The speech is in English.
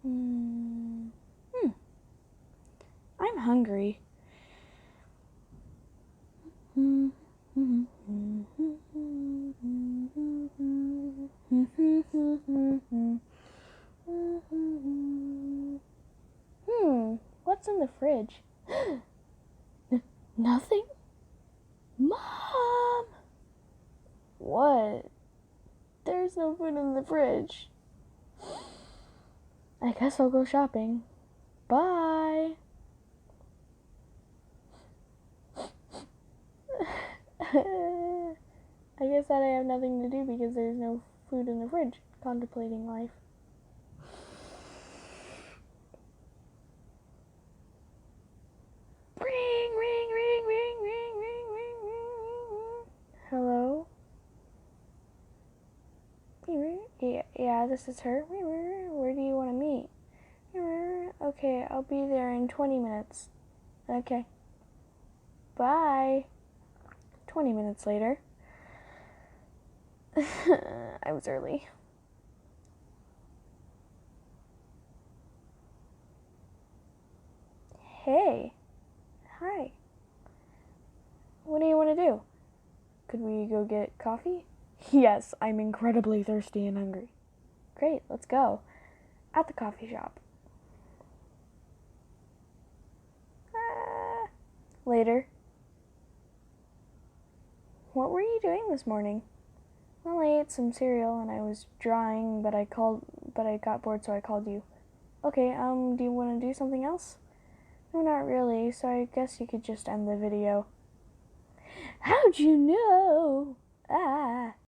Hmm. I'm hungry. What's in the fridge? Nothing? Mom! What? There's no food in the fridge. I guess I'll go shopping. Bye! I guess that I have nothing to do because there's no food in the fridge. Contemplating life. Ring, ring, ring, ring, ring, ring, ring, ring. Hello? Yeah, this is her. Where do you want to meet? Okay, I'll be there in 20 minutes. Okay. Bye. 20 minutes later. I was early. Hey. Hi. What do you want to do? Could we go get coffee? Yes, I'm incredibly thirsty and hungry. Great, let's go. At the coffee shop. Later. What were you doing this morning? Well, I ate some cereal and I was drawing, but I got bored, so I called you. Okay, do you want to do something else? No, not really, so I guess you could just end the video. How'd you know?